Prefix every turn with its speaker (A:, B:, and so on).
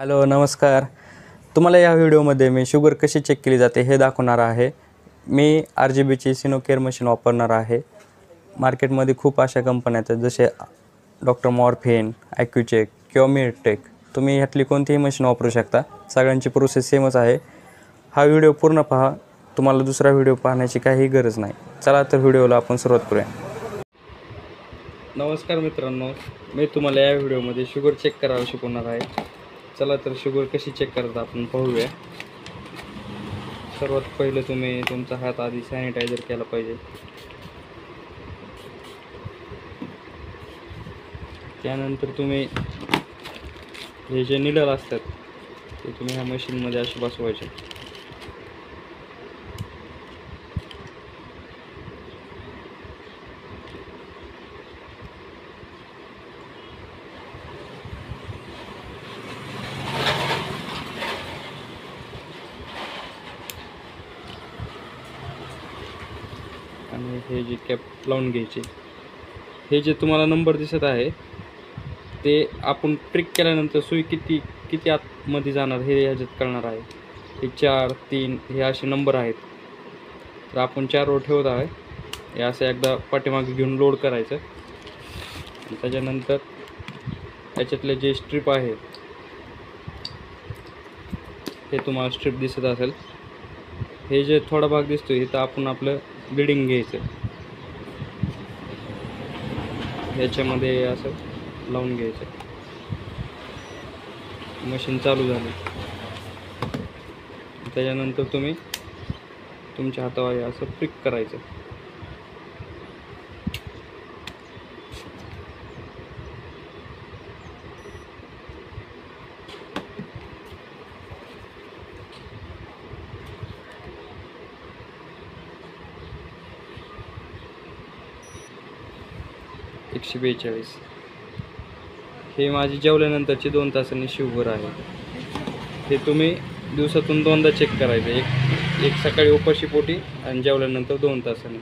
A: Hello नमस्कार. तुम्हाला या व्हिडिओमध्ये मी शुगर कशी चेक केली जाते हे दाखवणार आहे. मी RGBची सिनोकेअर मशीन वापरणार आहे. मार्केटमध्ये खूप अशा कंपन्या आहेत जसे डॉक्टर मॉर्फिन, ॲक्युचेक किंवा मिडटेक. तुम्ही ह्यातली कोणतीही मशीन वापरू शकता. सगळ्यांची प्रोसेस सेमच आहे. हा व्हिडिओ पूर्ण पहा. तुम्हाला दुसरा व्हिडिओ पाहण्याची काही गरज नाही. चला तर व्हिडिओला आपण सुरुवात करूया. नमस्कार मित्रांनो, मी तुम्हाला या व्हिडिओमध्ये शुगर चेक करायला शिकवणार आहे. चला तर शुगर कशी चेक करता आपण पाहूया. सर्वात पहिले तुम्ही तुमचा हात आधी सॅनिटायझर केला पाहिजे. त्यानंतर तुम्ही हे जे निडल असतात ते तुम्ही ह्या मशीनमध्ये असे बसवायचे. आणि हे जे कॅप लावून घ्यायचे. हे जे तुम्हाला नंबर दिसत आहे ते आपण प्रिक केल्यानंतर सुई किती आतमध्ये जाणार हे ह्याच्यात कळणार आहे. हे 4, 3 हे असे नंबर आहेत. तर आपण 4वर ठेवत आहे. हे असं एकदा पाठीमागे घेऊन लोड करायचं. त्याच्यानंतर याच्यातले जे स्ट्रीप आहे हे तुम्हाला स्ट्रीप दिसत असेल. हे जे थोडा भाग दिसतो इथं आपण आपलं बिडिंग घ्यायचं. याच्यामध्ये असं लावून घ्यायचं. मशीन चालू झाली. त्याच्यानंतर तुम्ही तुमच्या हातावर असं प्रिक करायचं. एकशे 42. हे माझी जेवल्यानंतरची 2 तासांनी शुगर आहे. हे तुम्ही दिवसातून 2दा चेक करायचं. एक सकाळी उपाशी पोटी आणि जेवल्यानंतर 2 तासांनी.